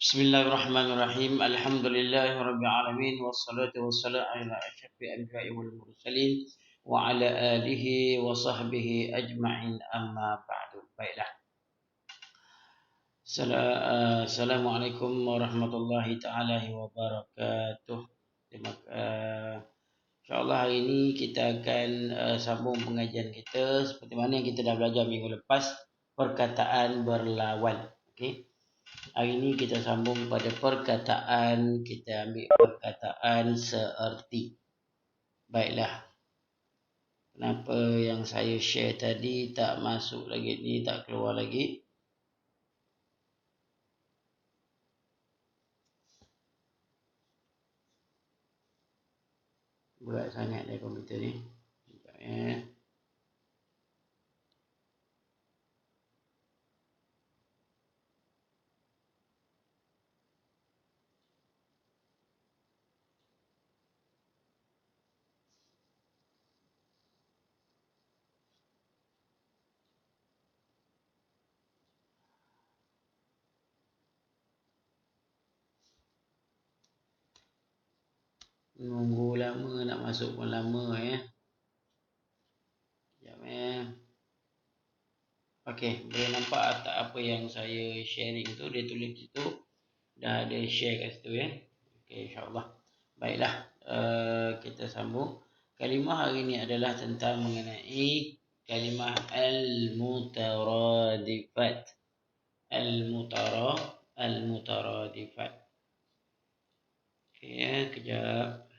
Bismillahirrahmanirrahim. Alhamdulillahirabbil alamin wassalatu wassalamu ala asyrafil anbiya'i wal mursalin wa ala alihi wa sahbihi ajma'in amma ba'du. Baiklah. Assalamualaikum warahmatullahi taala wabarakatuh. InsyaAllah hari ini kita akan sambung pengajian kita seperti mana yang kita dah belajar minggu lepas, perkataan berlawan. Okey. Hari ini kita sambung pada perkataan, kita ambil perkataan seerti. Baiklah. Kenapa yang saya share tadi tak masuk lagi ni, tak keluar lagi? Berat sangat dari komputer ni. Sekejap ya. Nunggu lama nak masuk pun lama ya. Sekejap ya. Okey, boleh nampak tak apa yang saya sharing tu, dia tulis situ. Dah ada share kat situ ya. Okey, insya-Allah. Baiklah, kita sambung. Kalimah hari ini adalah tentang mengenai kalimah al-mutaradifat. Al-mutaradifat. Okey ya, kejap.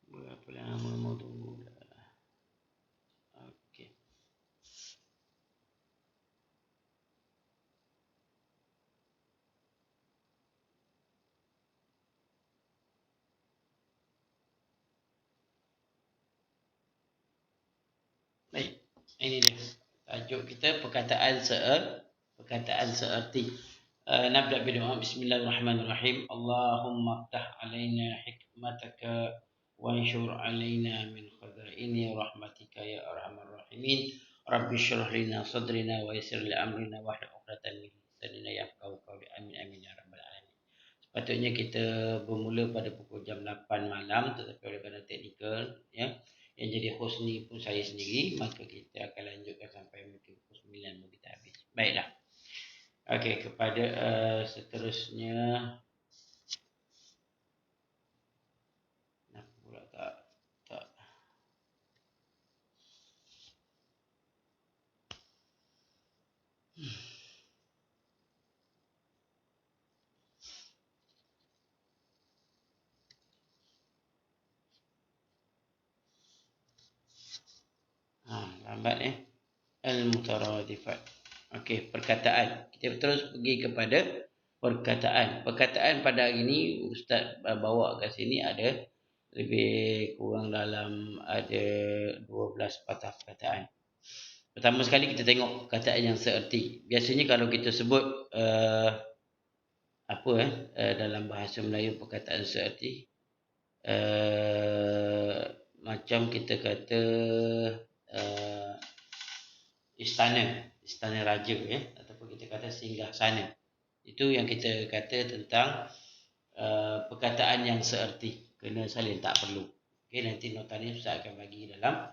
Berapa lama mau tunggu dah. Okey. Baik, ini dia tajuk kita, perkataan seerti. Nabda berdoa. Bismillahirrahmanirrahim. Allahumma aftah alaina hikmataka wa anshur alaina min khaza'ini rahmatika ya arhamar rahimin. Rabbi shrah lana sadrina wa yassir li amrina wahlul 'uqdatam min lisanina yafqahu qawli. Amin amin ya rabbal alamin. Sepatutnya kita bermula pada pukul jam 8 malam, tetapi oleh kerana teknikal ya, yang jadi host ni pun saya sendiri, maka kita akan lanjutkan sampai mungkin pukul 9 baru kita habis. Baiklah. Okey, kepada seterusnya. Nak pula tak. Lambat al-mutaradifat. Okey, perkataan. Kita terus pergi kepada perkataan. Perkataan pada hari ini Ustaz bawa kat sini ada lebih kurang dalam ada 12 patah perkataan. Pertama sekali kita tengok perkataan yang seerti. Biasanya kalau kita sebut dalam bahasa Melayu perkataan seerti, macam kita kata istana raja ya, ataupun kita kata singgah sana. Itu yang kita kata tentang perkataan yang seerti, kena salin, tak perlu. Okey, nanti nota ni Ustaz akan bagi dalam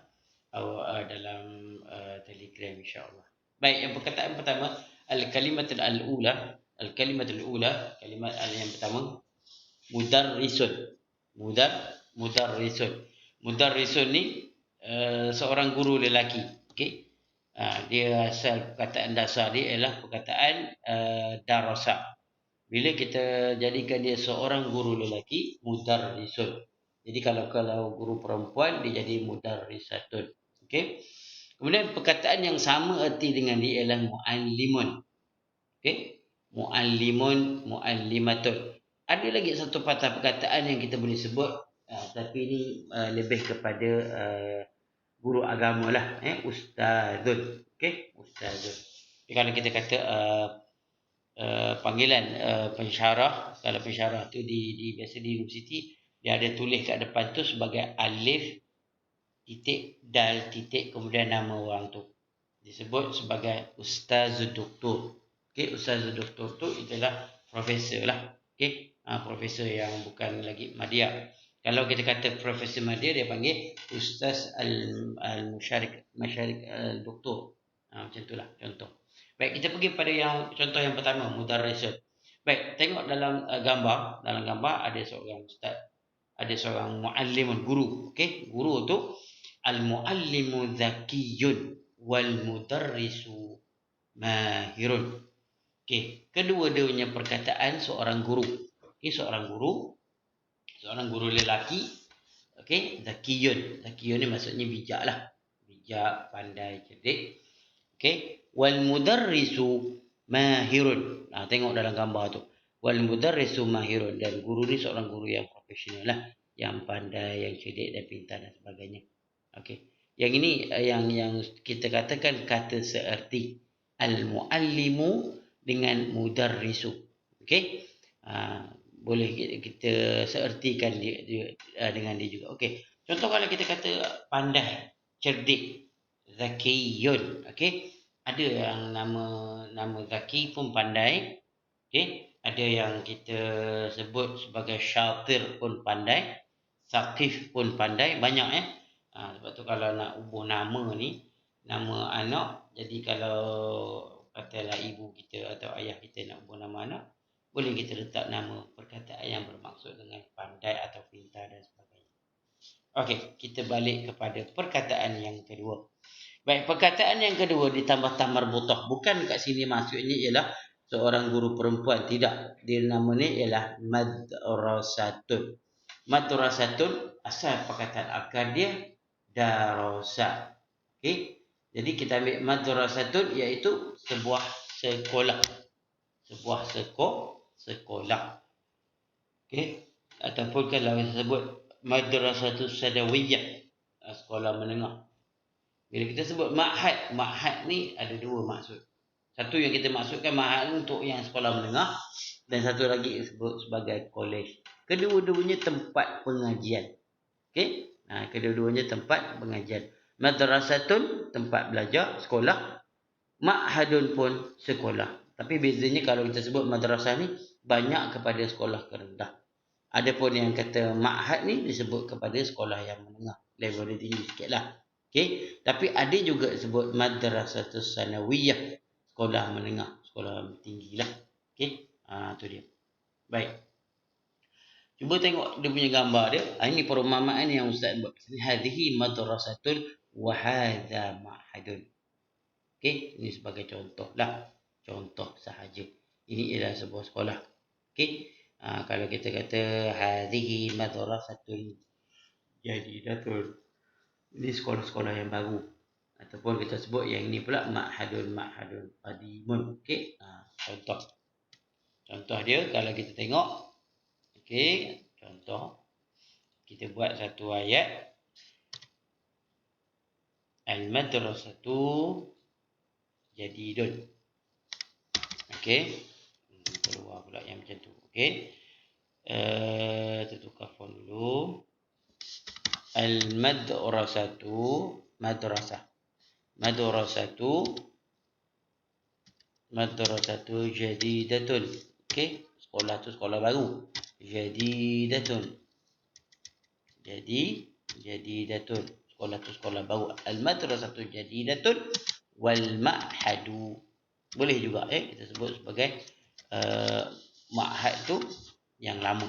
Telegram insya-Allah. Baik, yang perkataan pertama al-kalimatul al-ula. Al-kalimatul ula, kalimat yang pertama mudarrisun. Mudarrisun ni seorang guru lelaki. Okey. Dia asal perkataan dasar dia ialah perkataan darasa. Bila kita jadikan dia seorang guru lelaki, mudarrisun. Jadi kalau guru perempuan dia jadi mudarrisatun. Okey. Kemudian perkataan yang sama erti dengan dia ialah muallimun. Okey. Muallimatun. Ada lagi satu patah perkataan yang kita boleh sebut, tapi ini lebih kepada guru agama lah, ustazun. Okey, ustazun. Kalau kita kata panggilan pensyarah, kalau pensyarah tu di biasa di universiti dia ada tulis kat depan tu sebagai alif titik dal titik kemudian nama orang tu. Disebut sebagai ustaz doktor. Okey, ustaz doktor tu itulah profesor lah. Okey, profesor yang bukan lagi madya. Kalau kita kata profesor madya, dia panggil ustaz al-musyarik doktor. Macam itulah contoh. Baik, kita pergi pada yang contoh yang pertama, mudarrisun. Baik, tengok dalam gambar. Dalam gambar ada seorang ustaz, ada seorang muallimun, guru. Okey, guru tu al-muallimu zakiyun wal mudarrisu mahirun. Okey, kedua-duanya perkataan seorang guru. Okey, seorang guru lelaki. Okey, zakiyun. Zakiyun ni maksudnya bijak lah. Bijak, pandai, cerdik. Okey, wal mudarrisu mahirun. Tengok dalam gambar tu. Wal mudarrisu mahirun, dan guru ni seorang guru yang profesional lah, yang pandai, yang cerdik dan pintar dan sebagainya. Okey. Yang ini yang kita katakan kata seerti al-muallimu dengan mudarrisu. Okey. Boleh kita seertikan dia dengan dia juga. Okey. Contoh kalau kita kata pandai, cerdik, zakiyun. Okey. Ada yang nama zaki pun pandai. Okey. Ada yang kita sebut sebagai syatir pun pandai. Saqif pun pandai. Banyak sebab tu kalau nak ubah nama ni, nama anak, jadi kalau katalah ibu kita atau ayah kita nak ubah nama anak, boleh kita letak nama perkataan yang bermaksud dengan pandai atau pintar dan sebagainya. Okey, kita balik kepada perkataan yang kedua. Baik, perkataan yang kedua ditambah tamar butah. Bukan kat sini maksudnya ialah seorang guru perempuan, tidak. Dia nama ni ialah madrasatun. Madrasatun, asal perkataan akar dia darasa. Okey. Jadi kita ambil madrasatun iaitu sebuah sekolah. Sebuah sekolah. Okey. Ataupun kalau kita sebut madrasatus sadawiyah, sekolah menengah. Bila kita sebut ma'had, ma'had ni ada dua maksud. Satu yang kita maksudkan ma'had untuk yang sekolah menengah, dan satu lagi disebut sebagai kolej. Kedua-duanya tempat pengajian. Okey? Kedua-duanya tempat pengajian. Madrasatun tempat belajar, sekolah. Ma'hadun pun sekolah. Tapi bezanya kalau kita sebut madrasah ni banyak kepada sekolah kerendah. Adapun yang kata ma'had ni disebut kepada sekolah yang menengah, level dia tinggi sikitlah. Okey, tapi ada juga sebut madrasatus sanawiyah, sekolah menengah, sekolah tinggilah. Okey, tu dia. Baik. Cuba tengok dia punya gambar dia. Ini perumpamaan yang ustaz buat. Hadhihi madrasatun wa hadza ma'hadun. Okey, ini sebagai contoh lah. Contoh sahaja. Ini ialah sebuah sekolah. Okey. Kalau kita kata hadhihi madrasatun jadidatun, ini sekolah-sekolah yang baru. Ataupun kita sebut yang ini pula ma'hadun qadimun. Okey. Contoh. Contoh dia kalau kita tengok. Okey, contoh. Kita buat satu ayat. Al-madrasatu jadidun. Okey. Keluar pula yang macam tu. Okey. Tukar font dulu. Al-madrasatu, madrasah. Madrasatu jadidatun. Okey. Sekolah tu sekolah baru. Jadidatun. Jadidatun. Sekolah tu sekolah baru. Al-madrasatu jadidatun wal ma'hadu. Boleh juga kita sebut sebagai ma'had tu yang lama.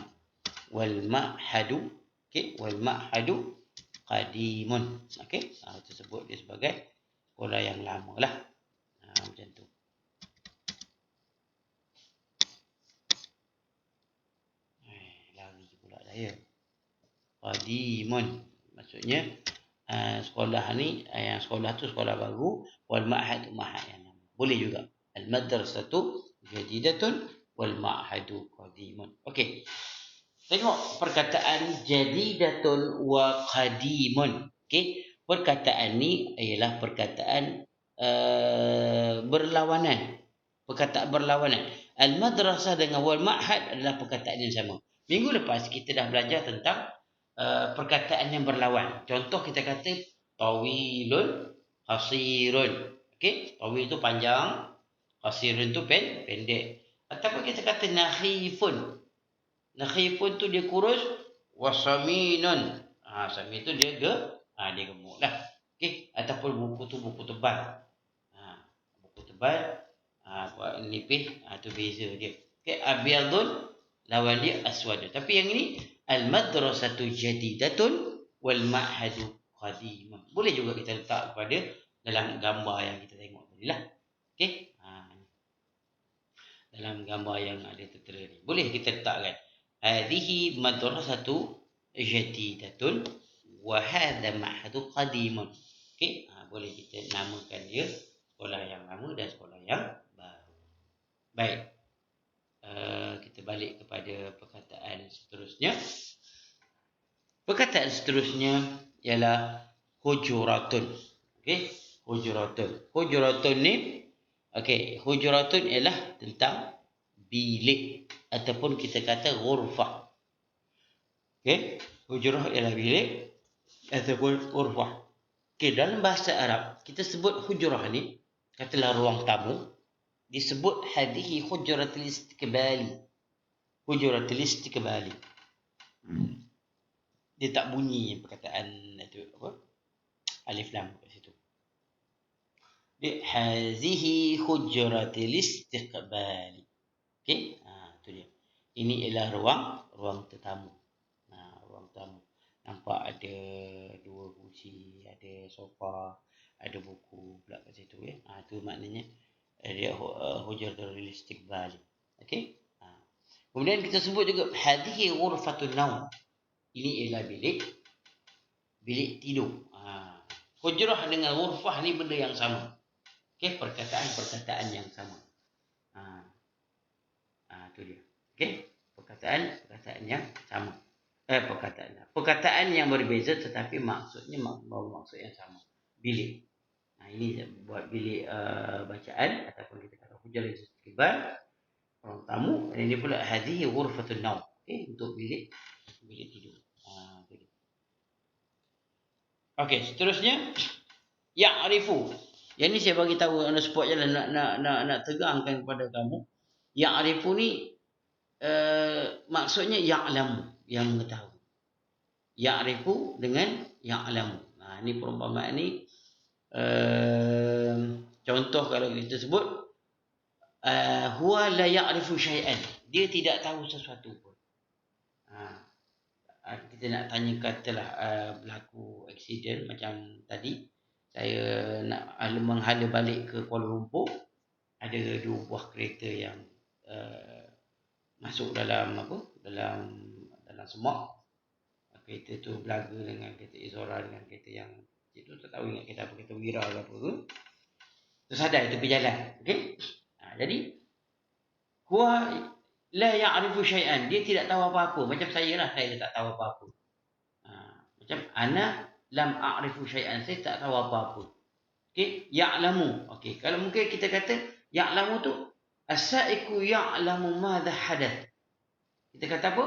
Wal ma'hadu. Okey, wal ma'hadu qadimun. Okey, kita sebut dia sebagai sekolah yang lama lah. Macam tu. Qadimun maksudnya sekolah ni, yang sekolah tu sekolah baru, wal ma'had ma'had yang lama. Boleh juga. Al madrasatu jadidatun wal ma'hadu qadimun. Okey. Tengok perkataan jadidatun wa qadimun. Okey. Perkataan ni ialah perkataan berlawanan. Perkataan berlawanan. Al madrasah dengan wal ma'had adalah perkataan yang sama. Minggu lepas kita dah belajar tentang perkataan yang berlawan. Contoh kita kata tawilun, qasirun. Okey, tawil itu panjang, qasirun itu pendek. Ataupun kita kata nakhifun. Nakhifun tu dia kurus, wasaminun. Samin tu dia dia gemuk lah. Okey, ataupun buku tu buku tebal. Buku tebal, buat nipis, tu beza dia. Okey, abyadun lawan dia aswadun. Tapi yang ini al-madrasatu jadidatun wal ma'hadu qadimun. Boleh juga kita letak pada dalam gambar yang kita tengok tadi lah. Okey. Dalam gambar yang ada tertera ni. Boleh kita letakkan. Hadhihi madrasatu jadidatun wa hadha ma'hadu qadimun. Okey. Boleh kita namakan dia sekolah yang lama dan sekolah yang baru. Baik. Kita balik kepada perkataan seterusnya. Perkataan seterusnya ialah hujuratun. Okey, hujuratun. Hujuratun ni, okey, hujuratun ialah tentang bilik ataupun kita kata ghurfah. Okey, hujurah ialah bilik ataupun ghurfah. Okey, dalam bahasa Arab kita sebut hujurah ni, katalah ruang tamu, disebut hadhihi hujratul istiqbali. Hujratul istiqbali. Dia tak bunyi perkataan itu apa? Alif lam kat situ. Dia hadhihi hujratul istiqbali. Okey? Tu dia. Ini ialah ruang tetamu. Ruang tamu. Nampak ada dua kursi, ada sofa, ada buku pula kat situ ya. Tu maknanya dia hujratul istiqbali. Okey? Kemudian kita sebut juga hadhihi ghurfatun naum. Ini ialah bilik tidur. Hujrah dengan ghurfah ni benda yang sama. Okey, perkataan yang sama. Tu dia. Okey, perkataan yang sama. Perkataan yang berbeza tetapi maksudnya maksud yang sama. Bilik. Ini buat bilik bacaan ataupun kita kata hujrah istiqbal, ruang tamu. Dan ini pula hadhihi ghurfatun naum. Okey, untuk bilik tidur. Okey, seterusnya ya'rifu. Yang ni saya bagi tahu on the spot je lah, nak tegangkan kepada kamu. Ya'rifu ni maksudnya ya'lamu, yang mengetahui. Ya'rifu dengan ya'lamu. Ni perumpamaan ni contoh kalau kita sebut huwa la ya'rifu syai'an. Dia tidak tahu sesuatu pun. Kita nak tanya katalah berlaku aksiden macam tadi, saya nak menghala balik ke Kuala Lumpur, ada dua buah kereta yang masuk dalam semak. Kereta tu berlaga dengan kereta Izora, dengan kereta yang itu tak tahu ingat kereta apa, kereta Wira ke apa tu. Tersadar itu berjalan. Okey. Jadi huwa la ya'rifu syai'an, dia tidak tahu apa-apa. Macam saya lah, saya tak tahu apa-apa. Macam ana lam a'rifu syai'an, saya tak tahu apa-apa. Okey, ya'lamu. Okey, kalau mungkin kita kata ya'lamu tu as-sa'iqu ya'lamu madha hadath. Kita kata apa?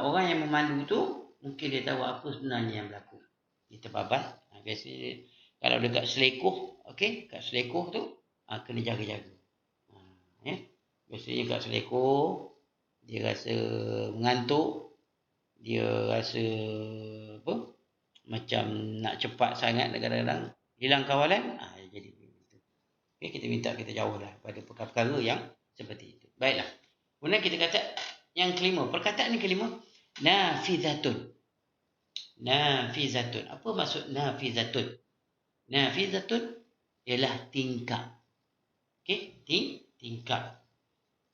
Orang yang memandu tu mungkin dia tahu apa sebenarnya yang berlaku. Dia terbabat. Biasanya kalau dekat selekoh, okey, kat selekoh tu kena jaga-jaga. Biasanya kat selekoh dia rasa mengantuk, dia rasa apa? Macam nak cepat sangat, kadang-kadang hilang kawalan, jadi begitu. Okey, kita minta kita jauhlah pada perkara-perkara yang seperti itu. Baiklah. Kemudian kita kata yang kelima, perkataan yang kelima, nafizatun. Nafizatun. Apa maksud nafizatun? Nafizatun ialah tingkap. Okey, tingkap.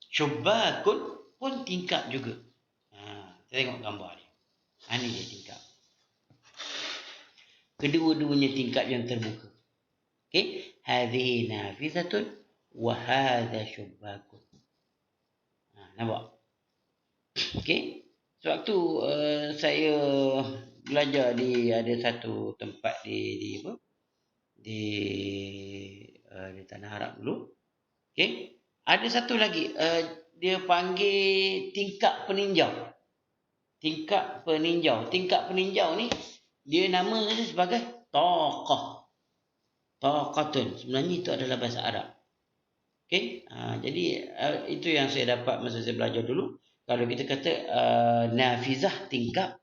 Syubbakun pun tingkap juga. Kita tengok gambar ni. Ini dia tingkap. Kedua-duanya tingkap yang terbuka. Okey, hadhihi nafizatun wa hadha syubbakun. Nampak? Okey. Sewaktu saya belajar di ada satu tempat di apa? Di Tanah Arab dulu. Okey. Ada satu lagi dia panggil tingkap peninjau. tingkap peninjau. Tingkap peninjau ni dia nama dia sebagai taqah. Taqatun. Sebenarnya itu adalah bahasa Arab. Okey. Jadi itu yang saya dapat masa saya belajar dulu. Kalau kita kata nafizah tingkap,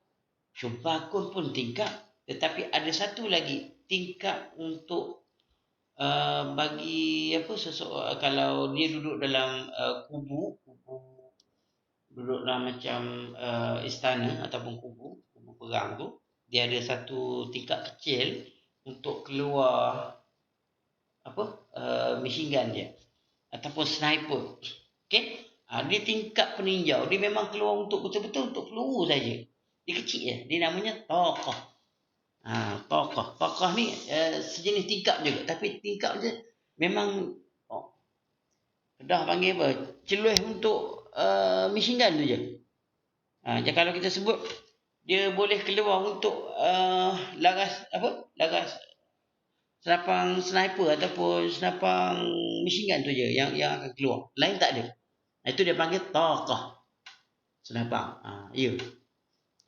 syubakun pun tingkap, tetapi ada satu lagi tingkap untuk bagi apa seseorang kalau dia duduk dalam kubu duduk dalam macam istana ataupun kubu perang tu, dia ada satu tingkap kecil untuk keluar apa machine gun dia ataupun sniper. Okey. Dia tingkap peninjau, dia memang keluar untuk betul-betul untuk peluru saja. Dia kecil je, dia namanya taqah. Taqah ni sejenis tingkap juga, tapi tingkap je memang dah panggil apa? Celuh untuk machine gun tu je. Jadi kalau kita sebut dia boleh keluar untuk laras apa? Laras senapang sniper ataupun senapang machine gun tu je yang akan keluar. Lain tak ada. Itu dia panggil taqah. Senapang. Ya.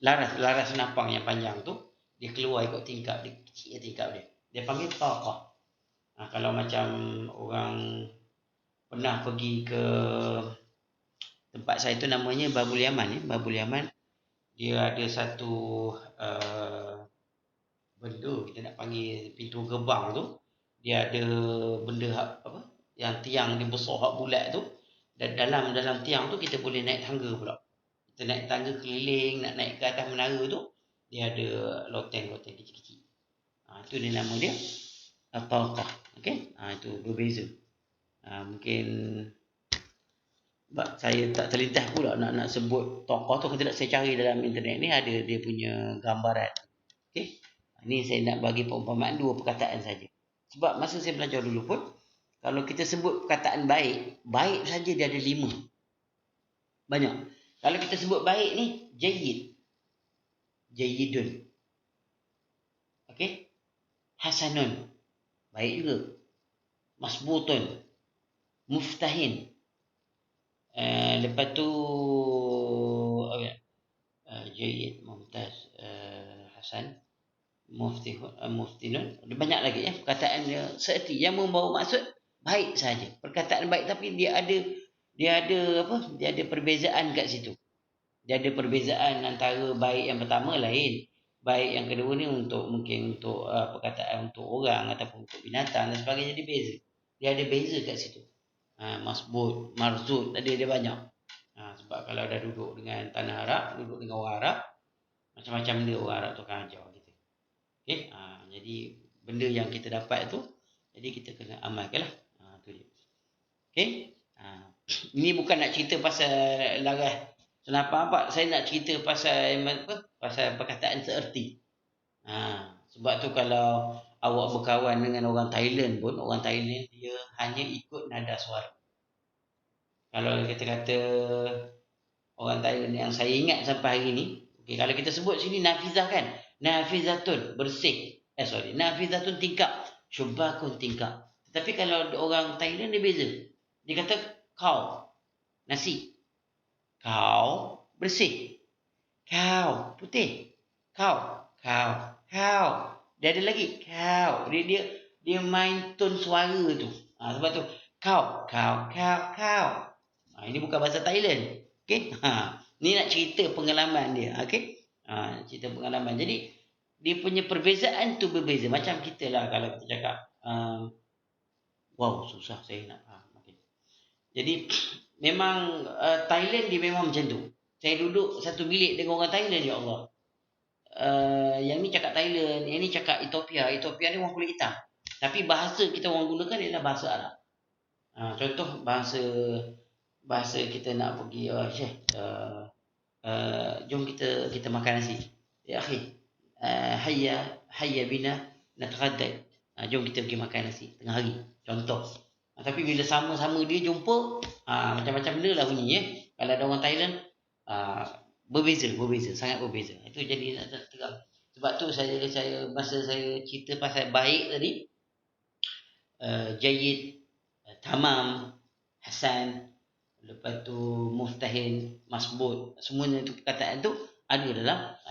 Laras senapang yang panjang tu dia keluar ikut tingkap dia, kecil tingkap dia. Dia panggil taqah. Kalau macam orang pernah pergi ke tempat saya tu namanya Babul Yaman. Babul Yaman dia ada satu benda kita nak panggil pintu gerbang tu, dia ada benda apa yang tiang dia besar hak bulat tu, dan dalam tiang tu kita boleh naik tangga pula. Kita naik tangga keliling, nak naik ke atas menara tu, dia ada loteng-loteng kecil-kecil. Itu dia nama dia taqah. Okey. Itu berbeza. Mungkin saya tak terlintas pula nak sebut tokoh tu. Kalau saya cari dalam internet ni ada dia punya gambaran. Okey. Ini saya nak bagi perumpamaan dua perkataan saja. Sebab masa saya belajar dulu pun, kalau kita sebut perkataan baik, baik saja dia ada 5. Banyak. Kalau kita sebut baik ni, jayyid. Jayyidun. Okey. Hasanun. Baik juga. Masbutun. Muftahin. Lepas tu jayyid, mumtaz, hasan, muftinun. Ada banyak lagi ya perkataan dia seerti yang membawa maksud baik saja. Perkataan baik tapi dia ada apa? Dia ada perbezaan kat situ. Dia ada perbezaan antara baik yang pertama lain. Baik yang kedua ni mungkin untuk perkataan untuk orang ataupun untuk binatang dan sebagainya, dia beza. Dia ada beza kat situ. Masbut, marzud, dia banyak. Sebab kalau dah duduk dengan tanah Arab, duduk dengan orang Arab, macam-macam dia orang Arab tu akan ajar kita. Okey. Jadi benda yang kita dapat tu, jadi kita kena amalkanlah. Tu dia. Okey. Ini bukan nak cerita pasal laras senapang apa, saya nak cerita pasal apa? Pasal perkataan seerti. Sebab tu kalau awak berkawan dengan orang Thailand pun, orang Thailand dia hanya ikut nada suara. Kalau kita kata orang Thailand yang saya ingat sampai hari ni, okay, kalau kita sebut sini nafizah kan, nafizatun bersih, nafizatun tingkap, syubakun tingkap. Tetapi kalau orang Thailand dia beza, dia kata kau nasi, kau bersih, kau putih, kau. Dia ada lagi kau. Dia main tone suara tu. Sebab tu kau. Ini bukan bahasa Thailand. Okey. Ni nak cerita pengalaman dia. Okey. Cerita pengalaman. Jadi dia punya perbezaan tu berbeza. Macam kita lah kalau kita cakap wow, susah saya nak faham. Okay. Jadi memang Thailand dia memang macam tu. Saya duduk satu bilik dengan orang Thailand, ya Allah. Yang ni cakap Thailand, yang ni cakap Ethiopia. Ethiopia ni orang kulit hitam. Tapi bahasa kita orang gunakan ialah bahasa Arab. Contoh bahasa kita nak pergi, jom kita makan nasi. Ya akhi, hayya bina nataghaddad. Jom kita pergi makan nasi tengah hari. Contoh. Tapi bila sama-sama dia jumpa, macam-macam benda lah bunyi ya. Kalau ada orang Thailand, berbeza, sangat berbeza. Itu jadi nak terang. Sebab tu saya masa saya cerita pasal baik tadi, jayyid, tamam, hasan, lepas tu muftahin, masbut, semuanya tu perkataan tu Ada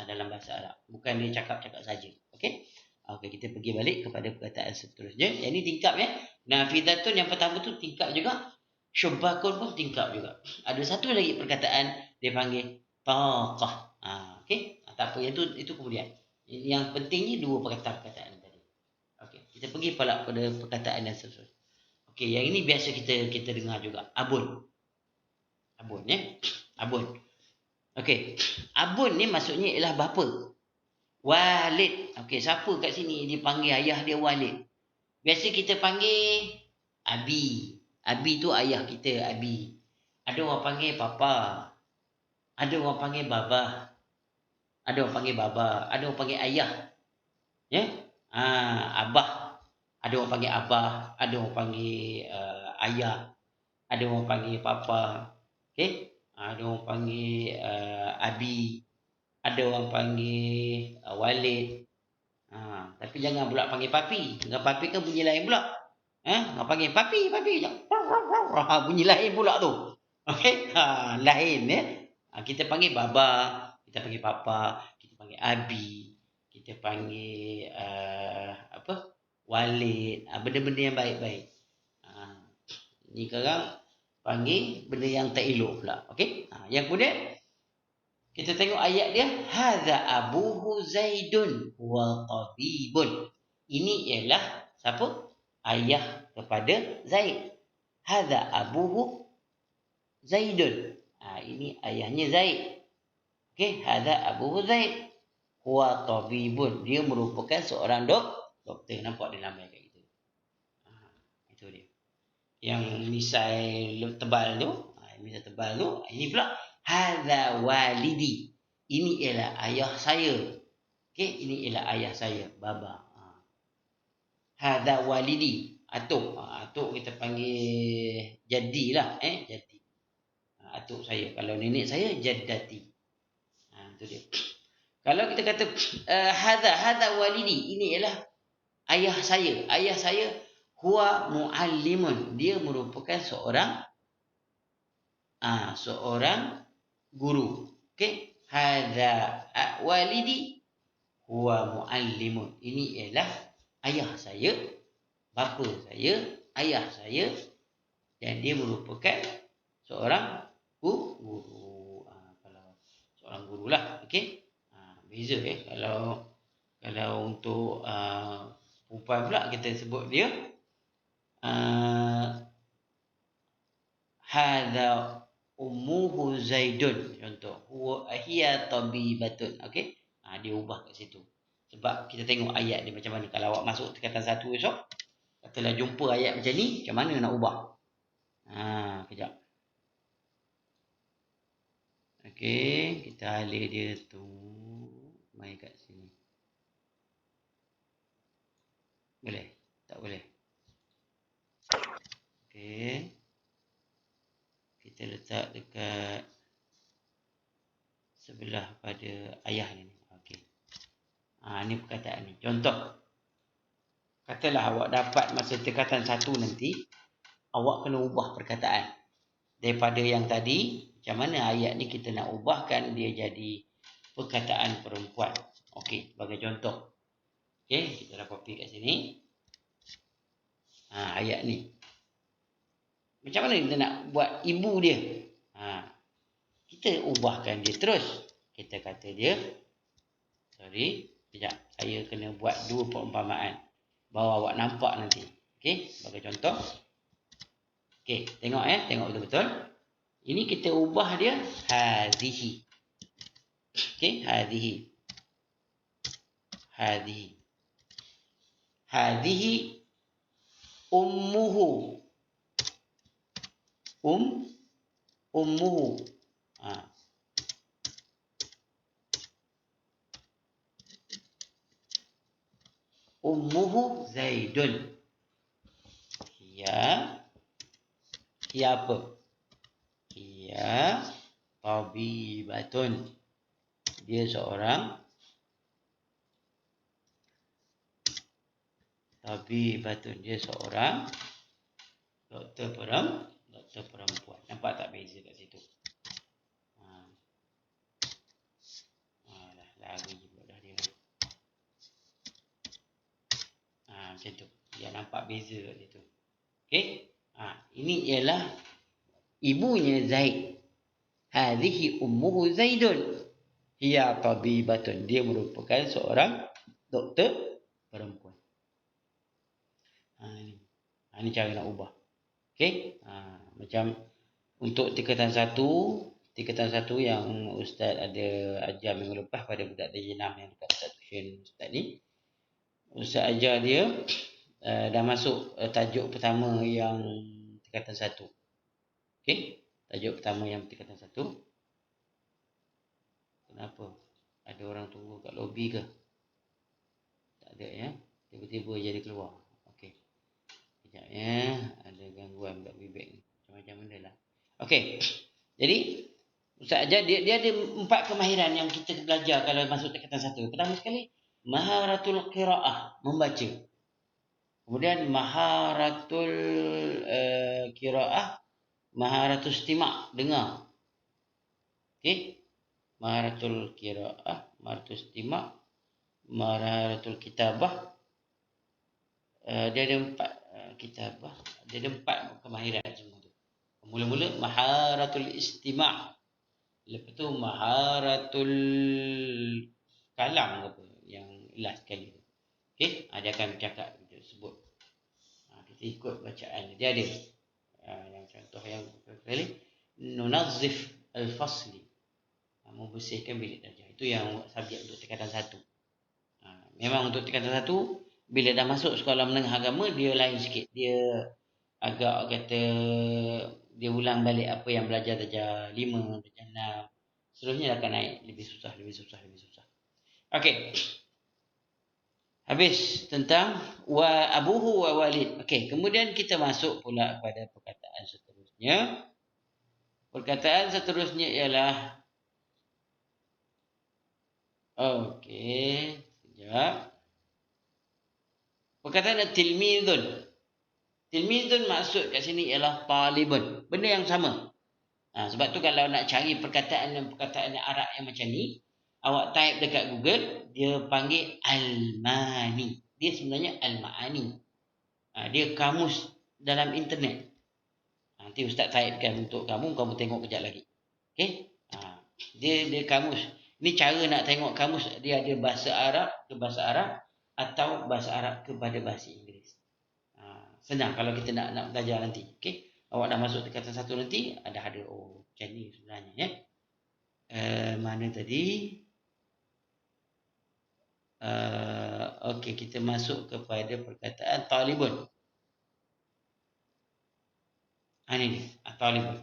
dalam bahasa Arab. Bukan dia cakap-cakap saja. Okey. Okey, kita pergi balik kepada perkataan seterusnya. Yang ini tingkap ya. Nafidatun yang pertama tu tingkap juga. Syubbakun pun tingkap juga. Ada satu lagi perkataan dia panggil taqah. Okey. Tak apa, itu kemudian. Yang pentingnya dua perkataan tadi. Okey, kita pergi pula pada perkataan yang seterusnya. Okey, yang ini biasa kita dengar juga. Abun. Abun ya. Abun. Okey. Abun ni maksudnya ialah bapa. Walid. Okey, siapa kat sini dia panggil ayah dia Walid? Biasa kita panggil Abi. Abi tu ayah kita, Abi. Ada orang panggil papa. Ada orang panggil baba. Ada orang panggil baba. Ada orang panggil ayah. Ya? Abah. Ada orang panggil abah. Ada orang panggil ayah. Ada orang panggil papa. Okey? Ada orang panggil abi. Ada orang panggil Walid. Tapi jangan pula panggil papi. Dengan papi kan bunyi lain pula. Nak panggil papi. Bunyi lain pula tu. Okey? Lain ya. Kita panggil baba. Kita panggil papa. Kita panggil abi. Kita panggil Walid. Benda-benda yang baik-baik. Ni sekarang panggil benda yang tak elok pula. Okey? Yang kemudian kita tengok ayat dia, hadza abuhu Zaidun wa tabibun. Ini ialah siapa? Ayah kepada Zaid. Hadza abuhu Zaidun. Ini ayahnya Zaid. Okey, hadza abuhu Zaid wa tabibun. Dia merupakan seorang doktor. Nampak dia nama kat kita. Itu dia. Yang misai tebal tu, ini pula hadza walidi. Ini ialah ayah saya. Okey, ini ialah ayah saya, baba. Hadza walidi. Atuk kita panggil jadi lah, jadi. Atuk saya. Kalau nenek saya jaddati. Itu dia. Kalau kita kata hadza walidi, ini ialah ayah saya. Ayah saya huwa muallimun. Dia merupakan seorang guru. Okey, hadza walidi huwa muallimun. Ini ialah ayah saya, bapa saya, ayah saya, dan dia merupakan seorang guru. Kalau seorang gurulah, okey. Beza ya. Kalau untuk perempuan pula kita sebut dia hadza ummuhu Zaidun. Contoh, huwa hiya tabibatun. Okey. Dia ubah kat situ. Sebab kita tengok ayat dia macam mana. Kalau awak masuk tingkatan 1 esok, katalah jumpa ayat macam ni, macam mana nak ubah? Kejap. Okey, kita alih dia tu. Mai kat sini. Boleh? Tak boleh. Okey. Kita letak dekat sebelah pada ayah ni. Okey. Ni perkataan ni. Contoh. Katalah awak dapat masa tingkatan 1 nanti, awak kena ubah perkataan. Daripada yang tadi, macam mana ayat ni kita nak ubahkan dia jadi perkataan perempuan. Okey, sebagai contoh. Okey, kita dah copy kat sini. Ayat ni. Macam mana kita nak buat ibu dia? Kita ubahkan dia terus. Kita kata dia, sekejap. Saya kena buat 2 perumpamaan. Bawa awak nampak nanti. Okey, sebagai contoh. Okey, tengok tengok betul-betul. Ini kita ubah dia hazihi. Okey, hazihi. Hazihi ummuhu. Ummuhu. Ummuhu Zaidun. Ia apa? Ia tabibatun. Dia seorang tabibatun. Dia seorang doktor perempuan. Nampak tak beza kat situ? Tahu je dah dia. Macam tu. Dia nampak beza kat situ. Okey. Ini ialah ibunya Zaid. Hadhihi ummuhu Zaidun. Hiya tabibatun. Dia merupakan seorang doktor perempuan. Ini cara nak ubah. Okey. Macam untuk tingkatan satu yang Ustaz ada ajar minggu lepas pada budak darjah 6 yang dekat Ustaz tuition Ustaz ni. Ustaz ajar dia dah masuk tajuk pertama yang tingkatan 1. Okey. Tajuk pertama yang tingkatan 1. Kenapa? Ada orang tunggu kat lobi ke? Tak ada ya. Tiba-tiba jadi keluar. Okey. Sekejap ya. Ada gangguan kat bibik ni. Macam-macam benda lah. Okey. Jadi Ustaz ajar dia ada 4 kemahiran yang kita belajar kalau masuk tingkatan 1. Pertama sekali, maharatul qiraah, membaca. Kemudian maharatul qiraah, maharatul istima', dengar. Okey. Maharatul qiraah, maharatul istima', maharatul kitabah. Dia ada 4 kitabah, dia ada 4 kemahiran semua tu. Mula-mula maharatul istima'. Lepas tu maharatul kalam apa yang last sekali tu. Okey, dia akan bercakap dia sebut. Kita ikut bacaan dia ada. Yang contoh yang kali nunazzif al-fasli. Membersihkan bilik darjah. Itu yang subjek untuk tingkatan 1. Memang untuk tingkatan 1 bila dah masuk sekolah menengah agama dia lain sikit. Dia agak kata dia ulang balik apa yang belajar darjah 5, darjah 6. Seterusnya akan naik lebih susah. Okey. Habis tentang wa abuhu wa walid. Okey, kemudian kita masuk pula pada perkataan seterusnya. Perkataan seterusnya ialah okey, sekejap. Perkataan tilmidun. Tilmidun maksud kat sini ialah talibun. Benda yang sama. Sebab tu kalau nak cari perkataan Arab yang macam ni, awak type dekat Google, dia panggil Al-Mani. Dia sebenarnya Al-Ma'ani. Dia kamus dalam internet. Nanti Ustaz typekan untuk kamu tengok kejap lagi. Okey? Dia kamus. Ni cara nak tengok kamus, dia ada bahasa Arab ke bahasa Arab atau bahasa Arab kepada bahasa Inggeris. Senang kalau kita nak belajar nanti. Okey? Awak dah masuk tingkatan 1 nanti, ada macam ni sebenarnya ya. Mana tadi? Okey, kita masuk kepada perkataan talibun. Ini talibun.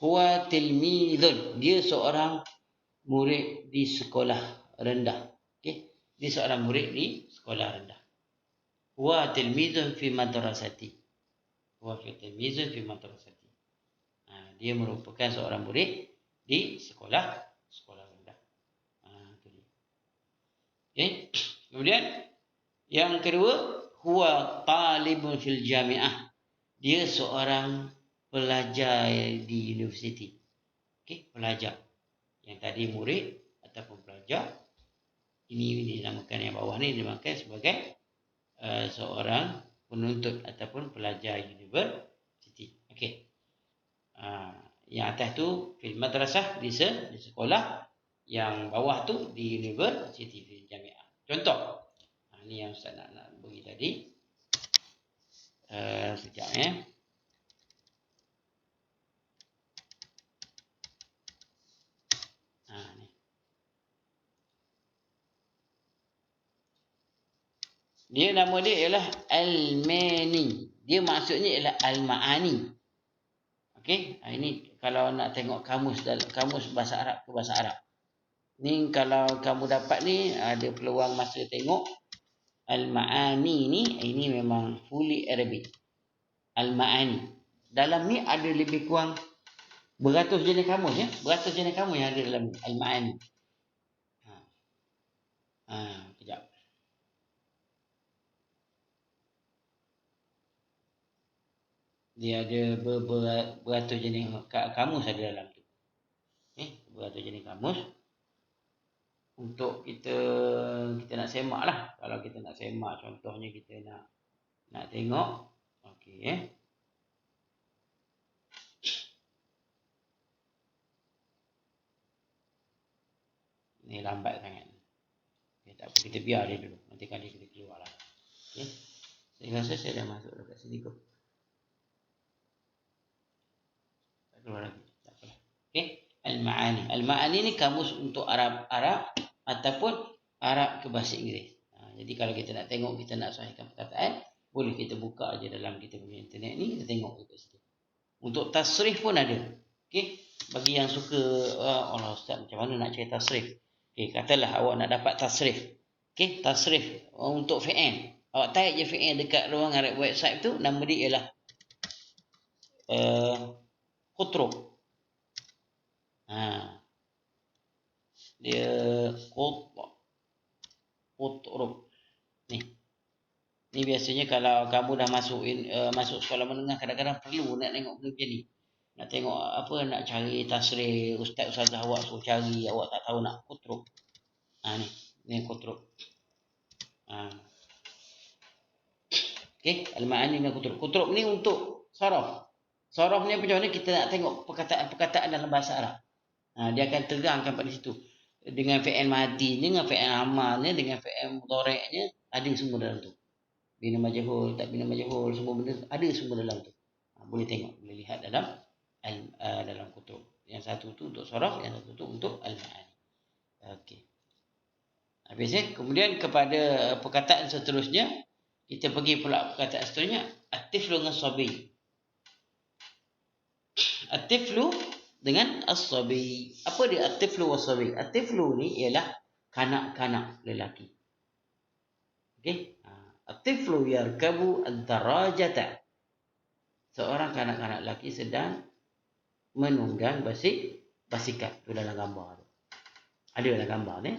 Huwa tilmidun. Dia seorang murid di sekolah rendah. Okey, dia seorang murid di sekolah rendah. Huwa tilmidun fi madrasati. Dia merupakan seorang murid di sekolah rendah. Okay. Kemudian yang kedua, huwa talibun fil jami'ah. Dia seorang pelajar di universiti. Okey, pelajar. Yang tadi murid ataupun pelajar. Ini dinamakan yang bawah ni dinamakan sebagai seorang penuntut ataupun pelajar universiti. Okey. Yang atas tu fil madrasah di sekolah, yang bawah tu di universiti fil jami'ah. Contoh. Ni yang Ustaz nak bagi tadi. Sekejap ya. Ni. Dia nama dia ialah Al-Mani. Dia maksudnya ialah Al-Ma'ani. Okey, ini kalau nak tengok kamus bahasa Arab ke bahasa Arab. Ni kalau kamu dapat ni ada peluang masa tengok Al-Ma'ani ni, ini memang fully Arabic. Al-Ma'ani. Dalam ni ada lebih kurang beratus jenis kamus ya. Beratus jenis kamus yang ada dalam Al-Ma'ani. Kejap. Dia ada beratus jenis kamus ada dalam tu. Beratus jenis kamus. untuk kita nak semak lah. Kalau kita nak semak, contohnya kita nak tengok. Okey. Ni lambat sangat. Okay, tak apa, kita biar dia dulu. Nanti kali kita keluar lah. Okay. Saya rasa saya dah masuk dekat sini kot. Tak keluar lagi. Tak apa. Okay. Al-Ma'ani. Al-Ma'ani ni kamus untuk Arab ataupun Arab ke bahasa Inggeris. Jadi kalau kita nak tengok, kita nak sahihkan perkataan, boleh kita buka aja dalam kita punya internet ni, kita tengok dekat situ. Untuk tasrif pun ada. Okay. Bagi yang suka, Allah Ustaz, macam mana nak cari tasrif? Okay, katalah awak nak dapat tasrif. Okay, tasrif untuk fi'il. Awak type je fi'il dekat ruangan website tu, nama dia ialah Qutruk. Dia Qutruk. Ni biasanya kalau kamu dah masuk sekolah menengah, kadang-kadang perlu nak tengok benda macam ni. Nak tengok apa, nak cari tasrif, ustazah awak suruh cari, awak tak tahu nak Qutruk. Ni Qutruk. Okey, al-ma'ani dan Qutruk. Qutruk ni untuk saraf. Saraf ni macam mana kita nak tengok perkataan dalam bahasa Arab. Dia akan terangkan pada situ. Dengan fi'il madhi, dengan fi'il amalnya, dengan fi'il mudhari'nya, ada semua dalam tu. Bina majhul, tak bina majhul, semua benda ada semua dalam tu. Boleh tengok, boleh lihat dalam Qutruk. Yang satu tu untuk saraf, yang satu tu untuk al-ma'ani. Okey. Habis kemudian kepada perkataan seterusnya, kita pergi pula perkataan seterusnya, at-tiflu dengan sabi. At-tiflu dengan as-sabi. Apa dia at-tiflu was-sabi? At-tiflu ni ialah kanak-kanak lelaki. Okey? At-tiflu yarkabu ad-darajata. Seorang kanak-kanak lelaki sedang menunggang basikal. Itu dalam gambar tu. Ada dalam gambar ni.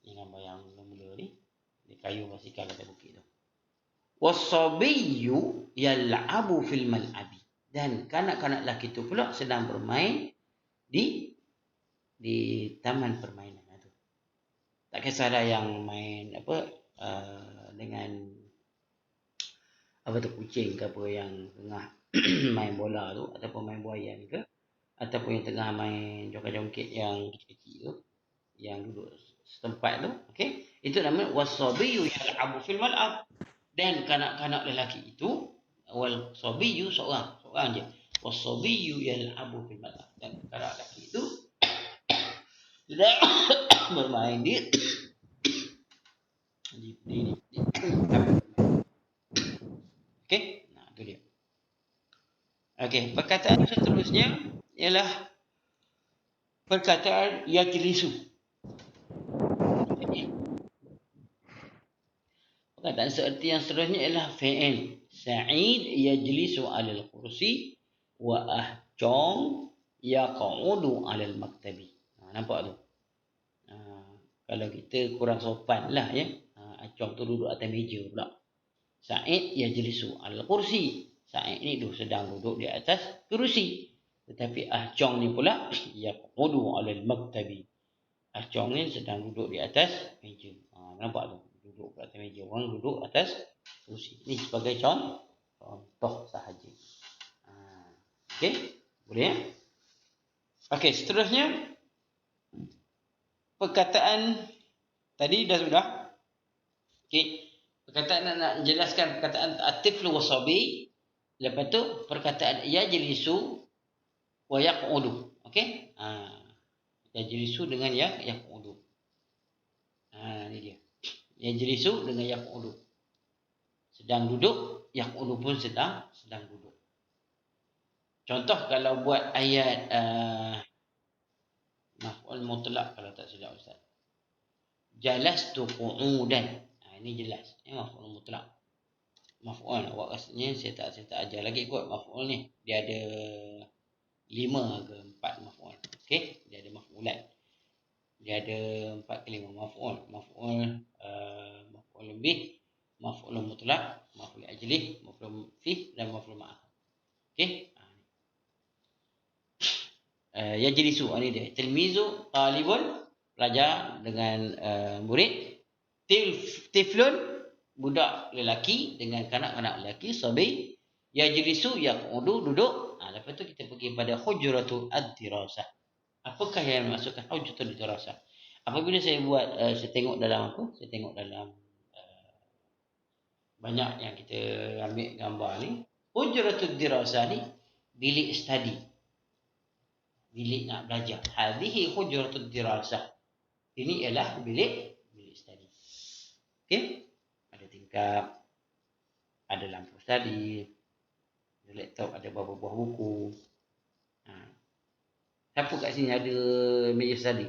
Ini gambar yang mula ni. Di kayu basikal atas bukit tu. Was-sabiyyu yal'abu fil mal'abi. Dan kanak-kanak lelaki tu pula sedang bermain di taman permainan tu. Tak kisahlah yang main dengan apa tu, kucing ke apa yang tengah main bola tu, ataupun main buaian ke, ataupun yang tengah main joget-joget yang kecil-kecil tu, yang duduk setempat tu. Okey, itu namanya was-sabiyyu yal'abu fil mal'ab. Dan kanak-kanak lelaki itu, wal sabiyyu seorang je, was-sabiyyu yal'abu fil mal'ab. Dan kanak lelaki itu sedang bermain di okey, itu dia. Okey, perkataan seterusnya ialah perkataan yajlisu. Perkataan seerti yang seterusnya ialah fi'il. Sa'id yajlisu 'alal kursi wa ahjong yaq'udu 'alal maktabi. Nampak tu? Kalau kita kurang sopan lah ya. Ahjong tu duduk atas meja pula. Sa'id yajlisu 'alal kursi. Sa'id ni sedang duduk di atas kerusi. Tetapi ahjong ni pula yaq'udu 'alal maktabi. Ahjong ni sedang duduk di atas meja. Nampak tu? Duduk di atas meja. Orang duduk atas kerusi. Ini sebagai contoh sahaja. Okey? Boleh ya? Okey, seterusnya perkataan tadi dah sudah. Okey. Perkataan nak jelaskan perkataan at-tiflu was-sabi. Lepas tu perkataan yajlisu wa yaq'udu. Okey? Yajlisu dengan yaq'udu. Ni dia. Yajlisu dengan yaq'udu. Sedang duduk, yaq'udu pun sedang duduk. Contoh kalau buat ayat maf'ul mutlaq, kalau tak silap Ustaz. Jalastu qu'udan. Ini jelas. Ini maf'ul mutlaq. Maf'ul, awak rasanya saya tak ajar lagi kot maf'ul ni. Dia ada 5 ke 4 maf'ul. Okey, dia ada maf'ulat. Dia ada 4 ke 5 maf'ul. Maf'ul bih, maf'ul mutlaq, maf'ul ajlih, maf'ul fi dan maf'ul ma'ah. Okey? Yajlisu ni dia. Tilmizu talibun pelajar dengan murid. Tiflun, budak lelaki dengan kanak-kanak lelaki. Sabi, yajlisu, yaqudu, duduk. Lepas tu kita pergi pada hujratul ad-dirasah. Apakah yang dimaksudkan hujratul ad-dirasah? Apabila saya buat, saya tengok dalam apa? Saya tengok dalam banyak yang kita ambil gambar ni. Hujratul dirasah ni bilik study. Bilik nak belajar. Hadhihi hujratul dirasah. Ini ialah bilik study. Okey? Ada tingkap, ada lampu study, ada laptop, ada beberapa buah buku. Siapa kat sini ada meja study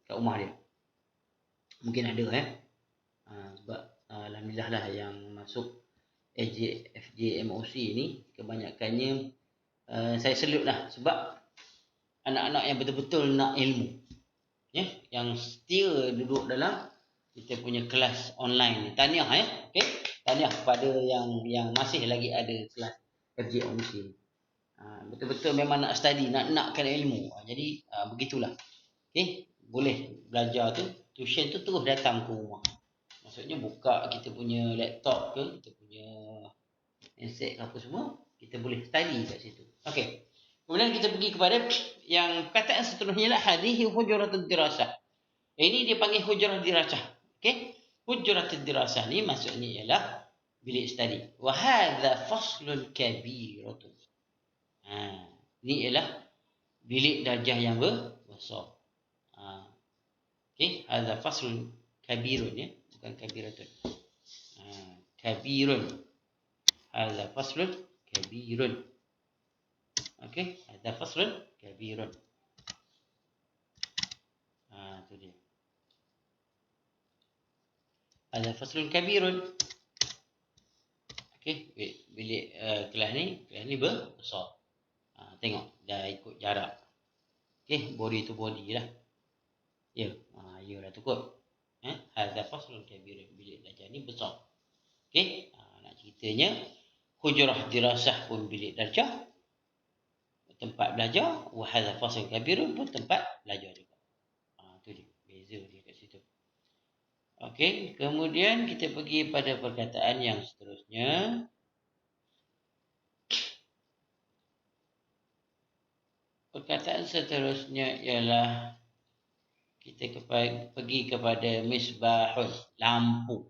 kat rumah dia? Mungkin ada sebab alhamdulillah lah yang masuk FJ MOC ni kebanyakannya saya salute lah, sebab anak-anak yang betul-betul nak ilmu, yang setia duduk dalam kita punya kelas online ni. Tahniah okey, tahniah kepada yang masih lagi ada kelas FJ MOC ni. Betul-betul memang nak study, nakkan ilmu. Jadi begitulah. Okey, boleh belajar tu, tuition tu terus datang ke rumah. Maksudnya buka kita punya laptop ke, kita punya handset apa semua, kita boleh study kat situ. Okey. Kemudian kita pergi kepada yang perkataan seterusnya lah, hadhihi hujratud dirasah. Ini dia panggil hujrah dirasah. Okey. Hujratud dirasah ni maksudnya ialah bilik study. Wa hadza faslun kabiratun. Ini ialah bilik darjah yang besar. Okey, hadza faslun kabirun, bukan kabiratun. Kabirun. Hadza faslun kabirun. Okey, hadza faslun kabirun. Tu dia. Hadza faslun kabirun. Okey, bilik kelas ni besar. Tengok dah ikut jarak. Okey, body to body lah. Ya, lah tu kot. Hadza faslun kabirun, bilik darjah ni besar. Okey, nak ceritanya hujrah dirasah pun bilik darjah, tempat belajar. Wa hadza faslun kabirun pun tempat belajar juga. Tu dia, beza dia kat situ. Okey, kemudian kita pergi pada perkataan yang seterusnya. Perkataan seterusnya ialah kita pergi kepada misbahun, lampu.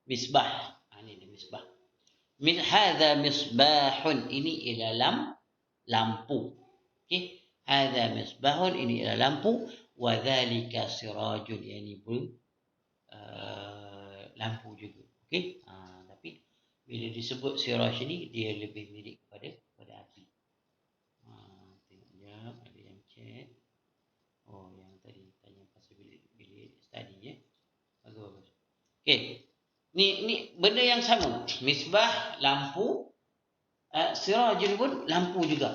Misbah. Ini dia misbah. Hadza misbahun, ini ialah lampu. Okey, hadza misbahun, ini ialah lampu. Wa dzalika sirajun, ini pun lampu juga. Okey, tapi bila disebut siraj ni dia lebih mirip kepada api. Tengok jap, ada yang chat. Yang tadi tanya pasal bilik study bagus. Okey. Ni benda yang sama. Misbah lampu, sirajun pun lampu juga.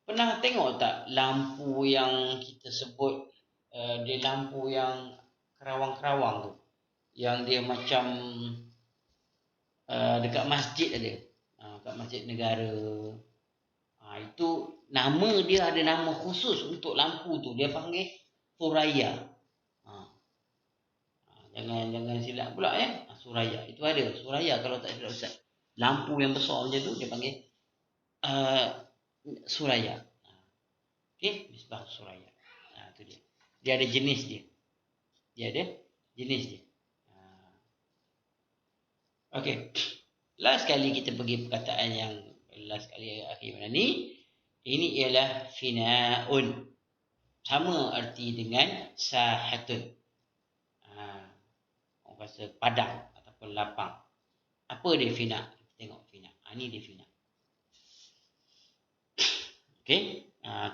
Pernah tengok tak lampu yang kita sebut dia lampu yang kerawang-kerawang tu, yang dia macam dekat masjid ada, dekat masjid negara. Itu nama dia ada nama khusus untuk lampu tu, dia panggil Suraya. Jangan silap pula Suraya. Itu ada Suraya kalau tak silap Ustaz. Lampu yang besar macam tu dia panggil Suraya. Okey, misbah Suraya. Tu dia. Dia ada jenis dia. Okey. Last kali kita pergi perkataan yang last kali akhir mana ni. Ini ialah finaun. Sama arti dengan sahatun. Orang kata padang ataupun lapang. Apa dia fina? Tengok fina. Ini dia fina. Okey.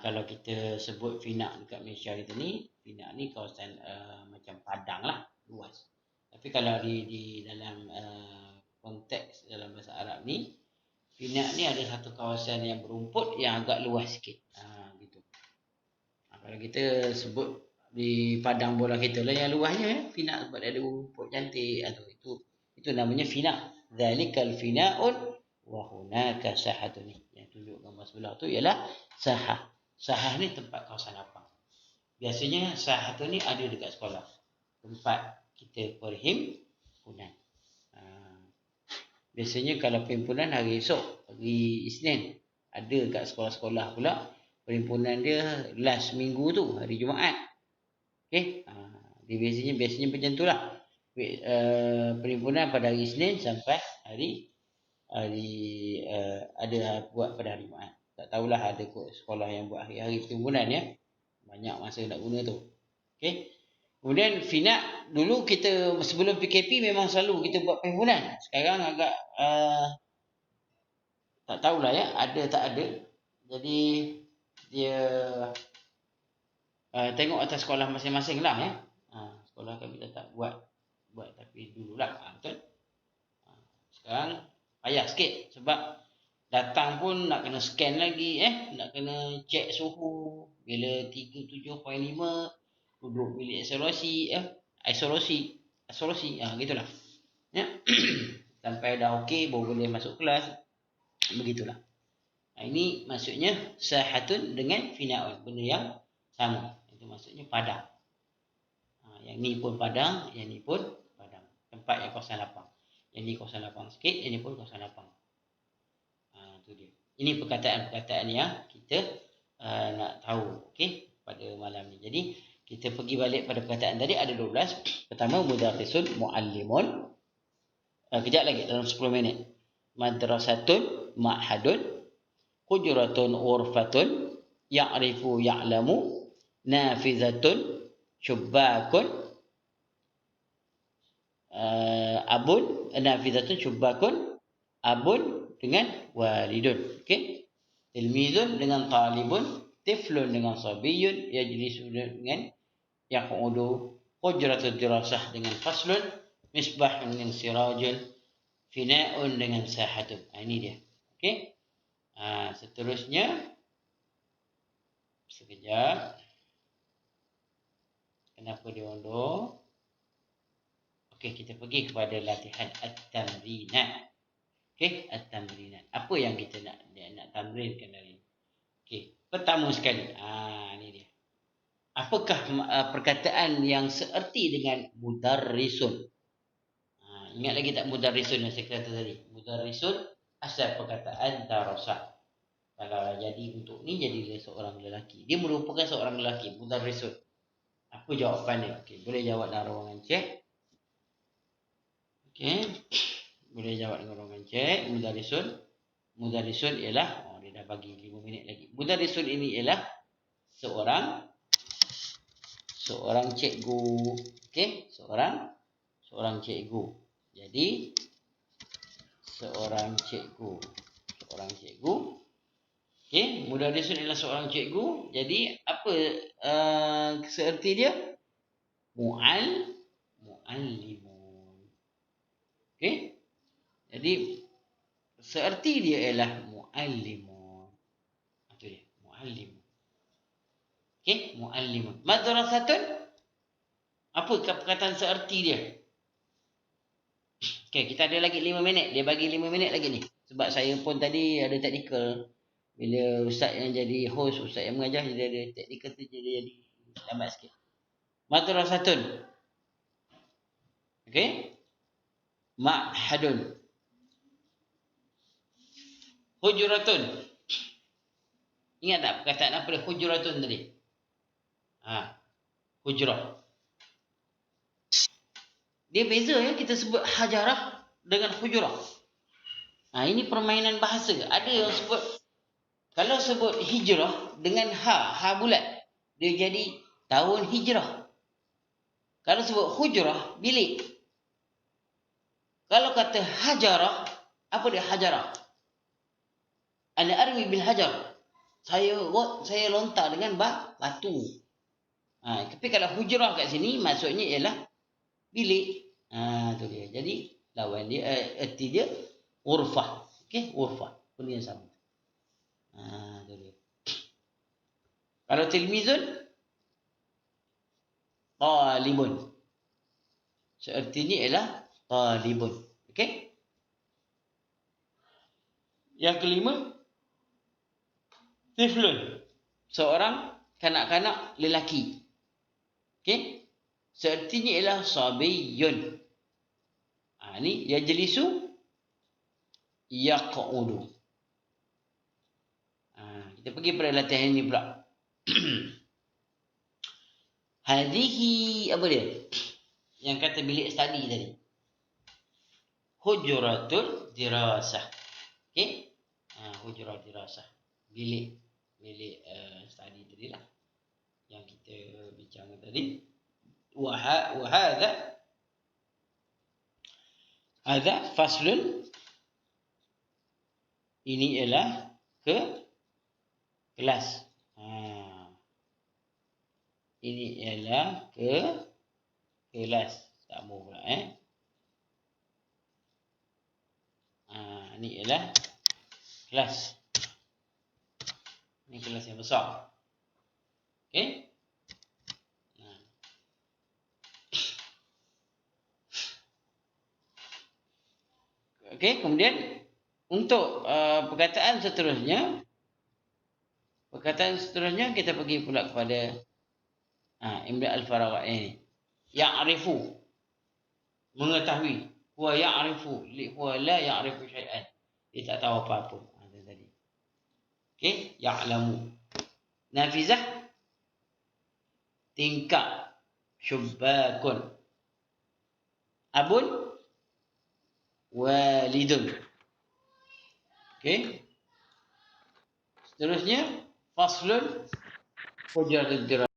Kalau kita sebut fina dekat Malaysia kita ni, fina ni kawasan macam padang lah, luas. Tapi kalau di dalam konteks dalam bahasa Arab ni, fina ni ada satu kawasan yang berumput yang agak luas sikit. Gitu. Kalau kita sebut di padang bola kita lah yang luasnya, fina sebab dia ada rumput cantik. Itu namanya fina. Zalikal fina'un wa hunaka sahatun. Yang tunjuk gambar sebelah tu ialah sahah. Sahah ni tempat kawasan lapang. Biasanya sahatun ni ada dekat sekolah. Tempat kita perhimpunan. Biasanya kalau perhimpunan hari esok, hari Isnin, ada kat sekolah-sekolah pula perhimpunan dia last minggu tu, hari Jumaat. Okey. Dia biasanya macam tu lah. Perhimpunan pada hari Isnin sampai hari ada buat pada hari Jumaat. Tak tahulah ada sekolah yang buat hari-hari perhimpunan ya. Banyak masa nak guna tu. Okey. Kemudian FINAK dulu kita sebelum PKP memang selalu kita buat perhimpunan. Sekarang agak tak tahulah ya, ada tak ada. Jadi dia tengok atas sekolah masing-masing lah ya. Sekolah kami tak buat tapi dululah. Betul. Sekarang payah sikit sebab datang pun nak kena scan lagi nak kena cek suhu bila 37.5 duduk bilik isolasi gitulah ya. Sampai dah okey baru boleh masuk kelas, begitulah. Ini maksudnya sahatun dengan finaun, benda yang sama. Itu maksudnya padang. Yang ni pun padang, yang ni pun padang. Tempat yang kawasan lapang. Yang ni kawasan lapang sikit, yang ni pun kawasan lapang. Itu dia. Ini perkataan-perkataan yang kita nak tahu pada malam ni. Jadi kita pergi balik pada perkataan tadi ada 12. Pertama mudarrisun muallimun. Kejap lagi dalam 10 minit. Madrasatun ma'hadun, hujratun urfatun, ya'rifu ya'lamu, nafizatun syubbakun, nafizatun syubbakun, abun dengan walidun. Okey. Tilmizun dengan talibun, tiflun dengan sabiyun, yajlisun dengan yaqudu, hujratul dirasah dengan faslun, misbah dengan sirajun, fina'un dengan sahatun. Ini dia. Okey. Seterusnya sekejap. Kenapa dia undur? Okey, kita pergi kepada latihan at-tamrinat. Okey, at-tamrinat. Apa yang kita nak tamrinkan hari ini? Okey, pertama sekali. Ini dia. Apakah perkataan yang seerti dengan mudarrisun? Ingat lagi tak mudarrisun yang saya kata tadi? Mudarrisun asal perkataan darasah. Kalau jadi untuk ni jadi seorang lelaki. Dia merupakan seorang lelaki, mudarrisun. Apa jawapan dia? Okey, boleh jawab dalam ruangan cek. Okey. Boleh jawab dengan ruangan cek. Mudarrisun ialah dia dah bagi 5 minit lagi. Mudarrisun ini ialah seorang cikgu. Okey, seorang cikgu. Jadi seorang cikgu. Okey, mudarrisun ialah seorang cikgu. Jadi apa seerti dia? Muallimun. Okey. Jadi seerti dia ialah muallimun. Itu dia, muallimun. Okey, muallimun. Madrasatun, apa perkataan seerti dia? Okey, kita ada lagi 5 minit. Dia bagi 5 minit lagi ni. Sebab saya pun tadi ada teknikal. Bila ustaz yang jadi host, ustaz yang mengajar, jadi ada teknikal tu jadi lambat sikit. Madrasatun. Okey. Ma'hadun. Hujratun. Ingat tak perkataan apa dia hujratun tadi? Hujrah. Dia beza ya kita sebut hajarah dengan hujrah. Ini permainan bahasa. Ada yang sebut, kalau sebut hijrah dengan ha bulat, dia jadi tahun hijrah. Kalau sebut hujrah, bilik. Kalau kata hajarah, apa dia hajarah? Ana armi bil hajar. Saya lontar dengan batu. Tapi kalau hujrah kat sini maksudnya ialah bilik. Tu dia. Jadi lawan dia erti dia urfah. Okey, urfah. Benda yang sama. Tu dia. Kalau tilmizun, talibun. Seertinya ialah talibun. Okey? Yang kelima, tiflun. seorang kanak-kanak lelaki. Okey? Seartinya ialah sabiyun. Ni yajlisu yaqudu. Kita pergi pada latihan ini pula. Hadhihi apa dia? Yang kata bilik study tadi. Hujratul dirasah. Okey? Hujratul dirasah. Bilik study tadi lah. Yang kita bincang tadi. Hadha faslun. Ini ialah kelas. Ini ialah kelas. Tak mau pula ini ialah kelas. Ini kelas yang besar. Okey? Okey, kemudian untuk perkataan seterusnya kita pergi pula kepada Imla al-Farawa ini. Ya'rifu, mengetahui. Huwa ya'rifu, huwa la ya'rifu syai'an. Dia tak tahu apa-apa. Tadi. Okey, ya'lamu. Nafizah, tingkap. Syubbakun. Abun, walidun. Okey. Seterusnya faslun hujratul dirasah.